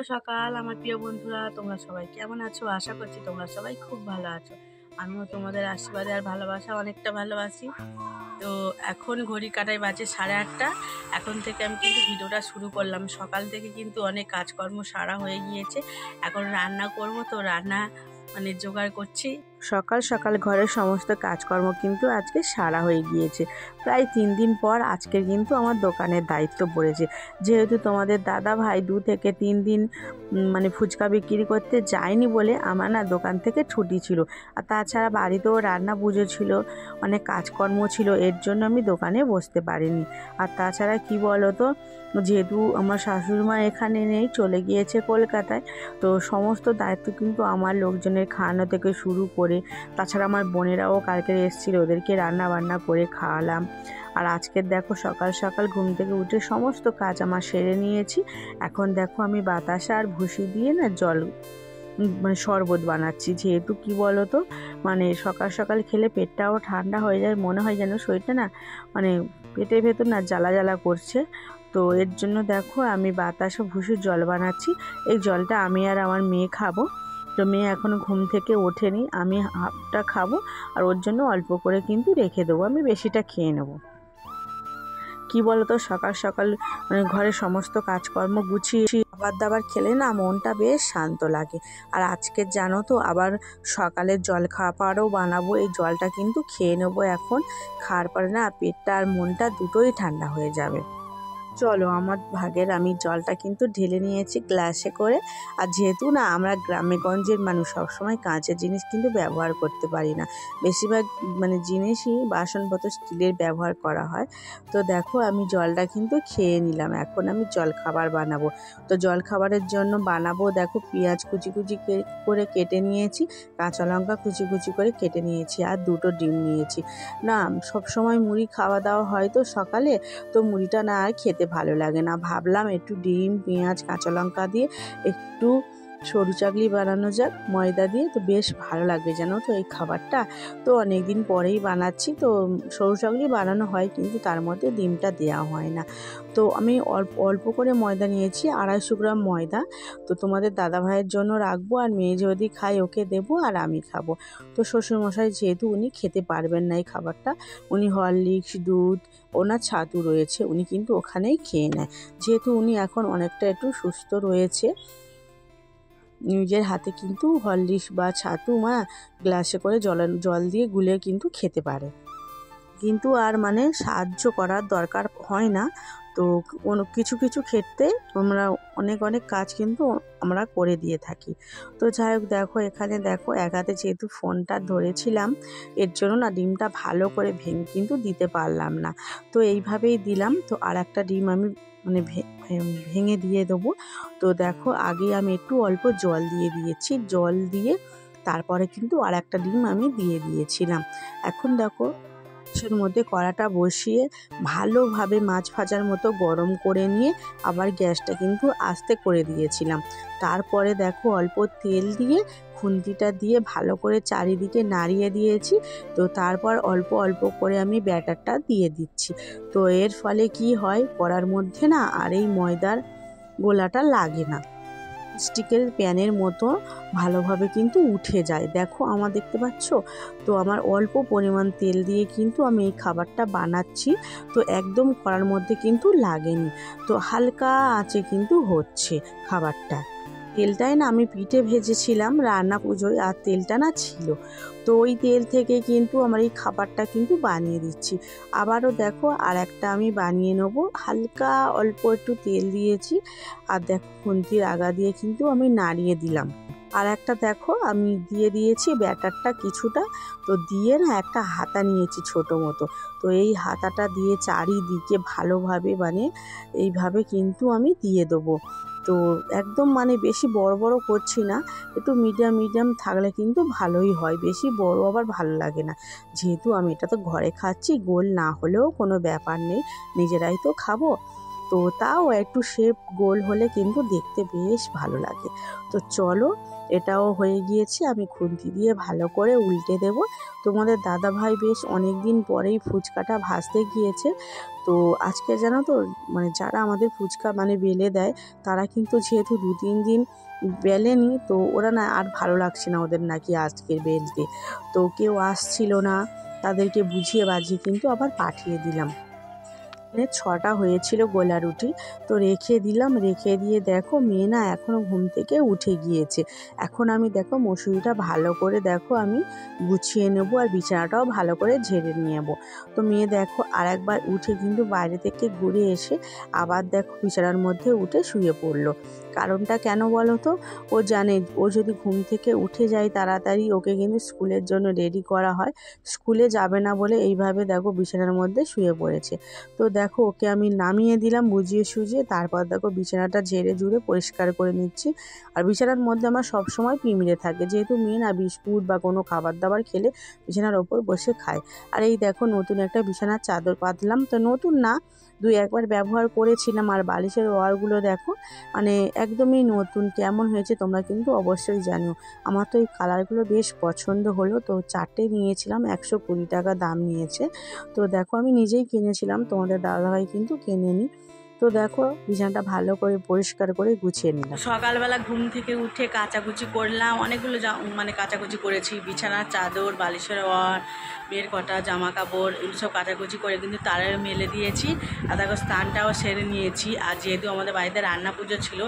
সকাল আমার প্রিয় বন্ধুরা, তোমরা সবাই কেমন আছো? আশা করছি তোমরা সবাই খুব ভালো আছো। আমিও তোমাদের আশীর্বাদে আর ভালোবাসা অনেকটা ভালোবাসি। তো এখন ঘড়ি কাটায় বাজে 8:30। এখন থেকে আমি কিন্তু ভিডিওটা শুরু করলাম। সকাল থেকে কিন্তু অনেক কাজকর্ম সারা হয়ে গিয়েছে। এখন রান্না করব, তো রান্না জোগাড় করছি। সকাল সকাল ঘরের সমস্ত কাজকর্ম কিন্তু আজকে সারা হয়ে গিয়েছে। প্রায় 3 দিন পর আজকে কিন্তু আমার দোকানের দায়িত্ব পড়েছে। যেহেতু তোমাদের দাদা ভাই 2 থেকে 3 দিন ফুচকা বিক্রি করতে যায়নি বলে আমার না দোকান থেকে ছুটি ছিল। আর তাছাড়া বাড়িতেও রান্না পুজো ছিল, অনেক কাজকর্ম ছিল, এর জন্য আমি দোকানে বসতে পারিনি। আর তাছাড়া কি বলো তো, যেহেতু আমার শাশুড়িমা এখানে নেই, চলে গিয়েছে কলকাতায়, তো সমস্ত দায়িত্ব কিন্তু আমার লোকজনের খাওয়ানো থেকে শুরু করে, তাছাড়া আমার বোনেরাও কালকে এসেছিল, ওদেরকে রান্না বান্না করে খাওয়ালাম। আর আজকের দেখো সকাল সকাল ঘুম থেকে উঠে সমস্ত কাজ আমার সেরে নিয়েছি। এখন দেখো আমি বাতাসা আর ভুসি দিয়ে না জল শরবত বানাচ্ছি। যেহেতু কি বলো তো, সকাল সকাল খেলে পেটটাও ঠান্ডা হয়ে যায়, মনে হয় যেন শরীরটা না পেটের ভেতর না জ্বালা জ্বালা করছে। তো এর জন্য দেখো আমি বাতাসা ভুসির জল বানাচ্ছি। এই জলটা আমি আর আমার মেয়ে খাবো। তো মেয়ে এখনও ঘুম থেকে ওঠেনি, আমি হাফটা খাবো আর ওর জন্য অল্প করে কিন্তু রেখে দেবো, আমি বেশিটা খেয়ে নেবো। কি বলতো, সকাল সকাল ঘরের সমস্ত কাজকর্ম গুছিয়ে খাবার দাবার খেলে না মনটা বেশ শান্ত লাগে। আর আজকে জানো তো আবার সকালের জল খাবারও বানাবো। এই জলটা কিন্তু খেয়ে নেবো এখন। খাওয়ার পরে না পেটটা আর মনটা দুটোই ঠান্ডা হয়ে যাবে। চলো, আমার ভাগের আমি জলটা কিন্তু ঢেলে নিয়েছি গ্লাসে করে। আর যেহেতু না আমরা গ্রামে গঞ্জের মানুষ, সবসময় কাঁচের জিনিস কিন্তু ব্যবহার করতে পারি না। বেশিরভাগ জিনিসই বাসনপত্র স্টিলের ব্যবহার করা হয়। তো দেখো আমি জলটা কিন্তু খেয়ে নিলাম। এখন আমি জল খাবার বানাবো। তো জল খাবারের জন্য বানাবো, দেখো পেঁয়াজ কুচি কুচি করে কেটে নিয়েছি, কাঁচা লঙ্কা কুচি কুচি করে কেটে নিয়েছি, আর 2টো ডিম নিয়েছি। না সবসময় মুড়ি খাওয়া দাওয়া হয় তো সকালে, তো মুড়িটা না আর খেতে ভালো লাগে না। ভাবলাম একটু ডিম, পেঁয়াজ, কাঁচা লঙ্কা দিয়ে একটু সরু চাকলি বানানো যাক ময়দা দিয়ে, তো বেশ ভালো লাগবে জানো তো এই খাবারটা। তো অনেক দিন পরেই বানাচ্ছি। তো সরু চাকলি বানানো হয় কিন্তু তার মধ্যে ডিমটা দেওয়া হয় না। তো আমি অল্প অল্প করে ময়দা নিয়েছি, 250 গ্রাম ময়দা। তো তোমাদের দাদা ভাইয়ের জন্য রাখবো, আর মেয়ে যদি খায় ওকে দেবো, আর আমি খাবো। তো শ্বশুরমশাই যেহেতু উনি খেতে পারবেন না এই খাবারটা, উনি হরলিক্স, দুধ, ওনার ছাতু রয়েছে, উনি কিন্তু ওখানেই খেয়ে নেয়। যেহেতু উনি এখন অনেকটা একটু সুস্থ রয়েছে, নিজের হাতে কিন্তু হরলিক্স বা ছাতু গ্লাসে করে জল দিয়ে গুলে কিন্তু খেতে পারে, কিন্তু আর সাহায্য করার দরকার হয় না। তো কিছু কিছু ক্ষেত্রে আমরা অনেক অনেক কাজ কিন্তু আমরা করে দিয়ে থাকি। তো যাই হোক, দেখো এখানে দেখো এক হাতে যেহেতু ফোনটা ধরেছিলাম, এর জন্য না ডিমটা ভালো করে ভেঙে কিন্তু দিতে পারলাম না। তো এইভাবেই দিলাম। তো আর একটা ডিম আমি ভেঙে দিয়ে দেবো। তো দেখো আগে আমি একটু অল্প জল দিয়ে দিয়েছি, জল দিয়ে তারপরে কিন্তু আর একটা ডিম আমি দিয়ে দিয়েছিলাম। এখন দেখো এর মধ্যে কড়াটা বসিয়ে ভালোভাবে মাছ ভাজার মতো গরম করে নিয়ে আবার গ্যাসটা কিন্তু আস্তে করে দিয়েছিলাম। তারপরে দেখো অল্প তেল দিয়ে খুন্তিটা দিয়ে ভালো করে চারিদিকে নাড়িয়ে দিয়েছি। তো তারপর অল্প অল্প করে আমি ব্যাটারটা দিয়ে দিচ্ছি। তো এর ফলে কি হয়, কড়ার মধ্যে না আর এই ময়দার গোলাটা লাগে না, স্টিকের প্যানের মতো ভালোভাবে কিন্তু উঠে যায়। দেখো আমার দেখতে পাচ্ছ, তো আমার অল্প পরিমাণ তেল দিয়ে কিন্তু আমি এই খাবারটা বানাচ্ছি। তো একদম কড়ার মধ্যে কিন্তু লাগেনি, তো হালকা আঁচে কিন্তু হচ্ছে খাবারটা। তেলটাই না আমি পিঠে ভেজেছিলাম রান্না পুজোয়, আর তেলটা না ছিল, তো ওই তেল থেকে কিন্তু আমার এই খাবারটা কিন্তু বানিয়ে দিচ্ছি। আবারও দেখো আর একটা আমি বানিয়ে নেবো, হালকা অল্প একটু তেল দিয়েছি, আর দেখো খুন্তির আগা দিয়ে কিন্তু আমি নাড়িয়ে দিলাম। আর একটা দেখো আমি দিয়ে দিয়েছি ব্যাটারটা কিছুটা, তো দিয়ে না একটা হাতা নিয়েছি ছোটো মতো। তো এই হাতাটা দিয়ে চারিদিকে ভালোভাবে এইভাবে কিন্তু আমি দিয়ে দেবো। তো একদম বেশি বড় বড় করছি না, একটু মিডিয়াম মিডিয়াম থাকলে কিন্তু ভালোই হয়, বেশি বড় আবার ভালো লাগে না। যেহেতু আমি এটা তো ঘরে খাচ্ছি, গোল না হলেও কোনো ব্যাপার নেই, নিজেরাই তো খাবো। তো তাও একটু শেপ গোল হলে কিন্তু দেখতে বেশ ভালো লাগে। তো চলো, এটাও হয়ে গিয়েছে, আমি খুন্তি দিয়ে ভালো করে উল্টে দেব। তোমাদের দাদাভাই বেশ অনেক দিন পরেই ফুচকাটা ভাজতে গিয়েছে। তো আজকে জানো তো, মানে যারা আমাদের ফুচকা মানে বেলে দেয়, তারা কিন্তু যেহেতু 2-3 দিন বেলেনি, তো ওরা না আর ভালো লাগছে না ওদের নাকি আজকে বেলতে। তো কেউ আসছিল না, তাদেরকে বুঝিয়ে বাজিয়ে কিন্তু আবার পাঠিয়ে দিলাম। 6টা হয়েছিল গোলা রুটি, তো রেখে দিলাম। রেখে দিয়ে দেখো মেয়ে না এখনও ঘুম থেকে উঠে গিয়েছে। এখন আমি দেখো মশুরিটা ভালো করে দেখো আমি গুছিয়ে নেবো, আর বিছানাটাও ভালো করে ঝেড়ে নিয়ে নেবো। তো মেয়ে দেখো আর একবার উঠে কিন্তু বাইরে থেকে ঘুরে এসে আবার দেখো বিছানার মধ্যে উঠে শুয়ে পড়লো। কারণটা কেন বলো তো, ও জানে ও যদি ঘুম থেকে উঠে যায় তাড়াতাড়ি, ওকে কিন্তু স্কুলের জন্য রেডি করা হয়। স্কুলে যাবে না বলে এইভাবে দেখো বিছানার মধ্যে শুয়ে পড়েছে। তো দেখো ওকে আমি নামিয়ে দিলাম বুঝিয়ে সুঝিয়ে, তারপর দেখো বিছানাটা ঝেড়ে ঝুড়ে পরিষ্কার করে নিচ্ছি। আর বিছানার মধ্যে আমার সবসময় পিঁমড়ে থাকে, যেহেতু মেয়ে না বিস্কুট বা কোনো খাবার দাবার খেলে বিছানার ওপর বসে খায়। আর এই দেখো নতুন একটা বিছানার চাদর পাতলাম, তো নতুন না, 2-1বার ব্যবহার করেছিলাম। আর বালিশের ওয়ারগুলো দেখো মানে একদমই নতুন। কেমন হয়েছে তোমরা কিন্তু অবশ্যই জানিও। আমার তো এই কালারগুলো বেশ পছন্দ হলো, তো 4টে নিয়েছিলাম, 120 টাকা দাম নিয়েছে। তো দেখো আমি নিজেই কিনেছিলাম, তোমাদের দাদাভাই কিন্তু কেনেনি। তো দেখো বিছানাটা ভালো করে পরিষ্কার করে গুছিয়ে নিলাম। সকালবেলা ঘুম থেকে উঠে কাচাকুচি করলাম, অনেকগুলো মানে কাচাকুচি করেছি, বিছানার চাদর, বালিশের ওয়ার, মেয়ের কটা জামা কাপড়, এগুলো সব কাচাকুচি করে কিন্তু তারে মেলে দিয়েছি। আর দেখো স্নানটাও সেরে নিয়েছি। আর যেহেতু আমাদের বাড়িতে রান্না পুজো ছিল,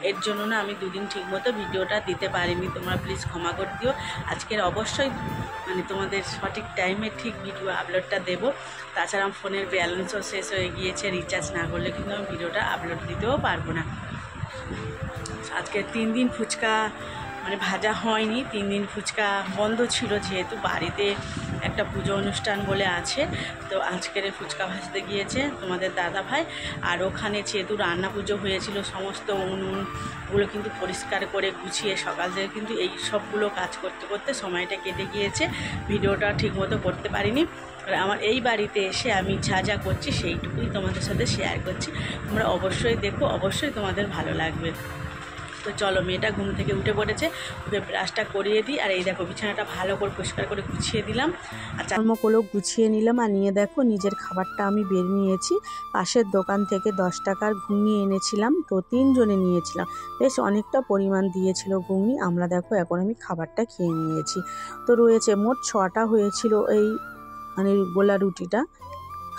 এর জন্য না আমি 2 দিন ঠিকমতো ভিডিওটা দিতে পারিনি, তোমরা প্লিজ ক্ষমা করে দিও। আজকের অবশ্যই মানে তোমাদের সঠিক টাইমে ঠিক ভিডিও আপলোডটা দেবো। তাছাড়া আমার ফোনের ব্যালেন্সও শেষ হয়ে গিয়েছে, রিচার্জ না করলে কিন্তু আমি ভিডিওটা আপলোড দিতেও পারবো না। আজকে 3 দিন ফুচকা মানে ভাজা হয়নি, 3 দিন ফুচকা বন্ধ ছিল, যেহেতু বাড়িতে একটা পুজো অনুষ্ঠান বলে আছে। তো আজকের ফুচকা ভাজতে গিয়েছে তোমাদের দাদাভাই। আর ওখানে যেহেতু রান্না পুজো হয়েছিল, সমস্ত উনুনগুলো কিন্তু পরিষ্কার করে গুছিয়ে সকাল থেকে কিন্তু এই সবগুলো কাজ করতে করতে সময়টা কেটে গিয়েছে, ভিডিওটা ঠিকমতো করতে পারিনি। আর আমার এই বাড়িতে এসে আমি যা যা করছি সেইটুকুই তোমাদের সাথে শেয়ার করছি। তোমরা অবশ্যই দেখো, অবশ্যই তোমাদের ভালো লাগবে। তো চলো, মেয়েটা ঘুম থেকে উঠে পড়েছে, ওকে ব্রাশটা করিয়ে দিই। আর এই দেখো বিছানাটা ভালো করে পরিষ্কার করে গুছিয়ে দিলাম, আর চামচগুলো গুছিয়ে নিলাম। আর নিয়ে দেখো নিজের খাবারটা আমি বের নিয়েছি। পাশের দোকান থেকে 10 টাকার ঘুগনি এনেছিলাম, তো 3 জনে নিয়েছিলাম, বেশ অনেকটা পরিমাণ দিয়েছিল ঘুগনি। আমরা দেখো এখন আমি খাবারটা খেয়ে নিয়েছি। তো রয়েছে মোট 6টা হয়েছিল এই মানে গোলা রুটিটা।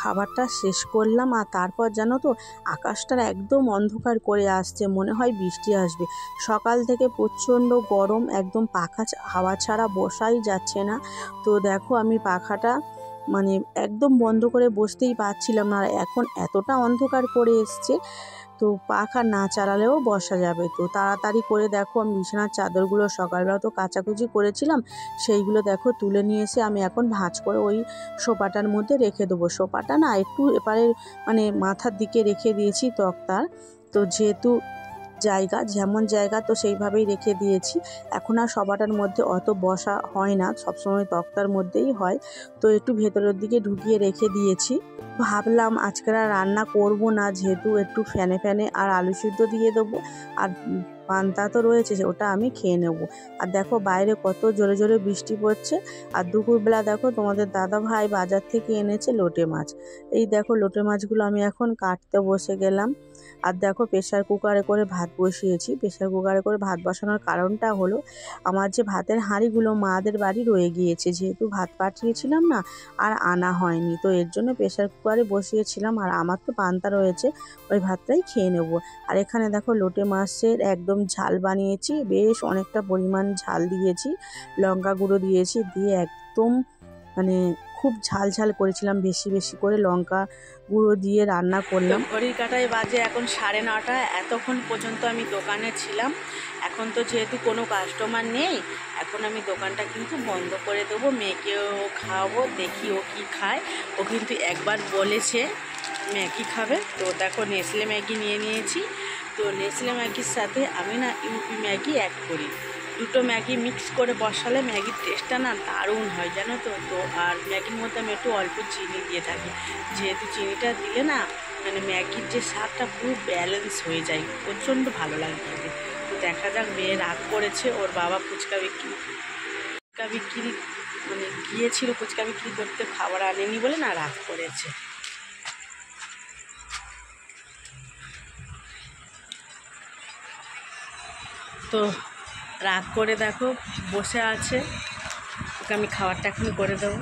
খাবারটা শেষ করলাম। আর তারপর জানো তো আকাশটার একদম অন্ধকার করে আসছে, মনে হয় বৃষ্টি আসবে। সকাল থেকে প্রচণ্ড গরম, একদম পাখা হাওয়া ছাড়া বসাই যাচ্ছে না। তো দেখো আমি পাখাটা মানে একদম বন্ধ করে বসতেই পারছিলাম না। আর এখন এতটা অন্ধকার করে এসছে, তো পাখা না চালালেও বসা যাবে। তো তাড়াতাড়ি করে দেখো আমি বিছানার চাদরগুলো সকালবেলা তো কাচাকুচি করেছিলাম, সেইগুলো দেখো তুলে নিয়ে এসে আমি এখন ভাঁজ করে ওই সোফাটার মধ্যে রেখে দেবো। সোফাটা না একটু এপারে মানে মাথার দিকে রেখে দিয়েছি তক্তার, তো যেহেতু জায়গা যেমন জায়গা তো সেইভাবেই রেখে দিয়েছি। এখন আর সবাটার মধ্যে অত বসা হয় না, সবসময় তক্তার মধ্যেই হয়, তো একটু ভেতরের দিকে ঢুকিয়ে রেখে দিয়েছি। ভাবলাম আজকে আর রান্না করব না, যেহেতু একটু ফ্যানে ফ্যানে আর আলু সিদ্ধ দিয়ে দেবো, আর পান্তা তো রয়েছে ওটা আমি খেয়ে নেব। আর দেখো বাইরে কত জোরে জোরে বৃষ্টি পড়ছে। আর দুপুরবেলা দেখো তোমাদের দাদা ভাই বাজার থেকে এনেছে লোটে মাছ। এই দেখো লোটে মাছগুলো আমি এখন কাটতে বসে গেলাম। আর দেখো প্রেশার কুকারে করে ভাত বসিয়েছি। প্রেশার কুকারে করে ভাত বসানোর কারণটা হলো আমার যে ভাতের হাঁড়িগুলো মাদের বাড়ি রয়ে গিয়েছে, যেহেতু ভাত পাঠিয়েছিলাম না আর আনা হয়নি, তো এর জন্য প্রেশার কুকারে বসিয়েছিলাম। আর আমার তো পান্তা রয়েছে, ওই ভাতটাই খেয়ে নেব। আর এখানে দেখো লোটে মাছের একদম ঝাল বানিয়েছি, বেশ অনেকটা পরিমাণ ঝাল দিয়েছি, লঙ্কা গুঁড়ো দিয়েছি, দিয়ে একদম মানে খুব ঝাল ঝাল করেছিলাম, বেশি বেশি করে লঙ্কা গুঁড়ো দিয়ে রান্না করলাম। ঘড়ির কাঁটায় বাজে এখন 9:30। এতক্ষণ পর্যন্ত আমি দোকানে ছিলাম। এখন তো যেহেতু কোনো কাস্টমার নেই, এখন আমি দোকানটা কিন্তু বন্ধ করে দেবো। মেয়েকেও খাওয়াবো, দেখি ও কী খায়। ও কিন্তু একবার বলেছে ম্যাগি খাবে, তো দেখো নেসলে ম্যাগি নিয়ে নিয়েছি। তো নেসলে ম্যাগির সাথে আমি না ইউপি ম্যাগি অ্যাড করি, দুটো ম্যাগি মিক্স করে বসালে ম্যাগির টেস্টটা না দারুণ হয় জানো তো। তো আর ম্যাগির মধ্যে আমি একটু অল্প চিনি দিয়ে থাকি, যেহেতু চিনিটা দিলে না মানে ম্যাগির যে স্বাদটা পুরো ব্যালেন্স হয়ে যায়, প্রচণ্ড ভালো লাগে খেতে। তো দেখা যাক, মেয়ে রাগ করেছে, ওর বাবা ফুচকা বিক্রি মানে গিয়েছিল ফুচকা বিক্রি করতে, খাবার আনেনি বলে না রাগ করেছে। তো রাগ করে দেখো বসে আছে, ওকে আমি খাবারটা এখন করে দেবো।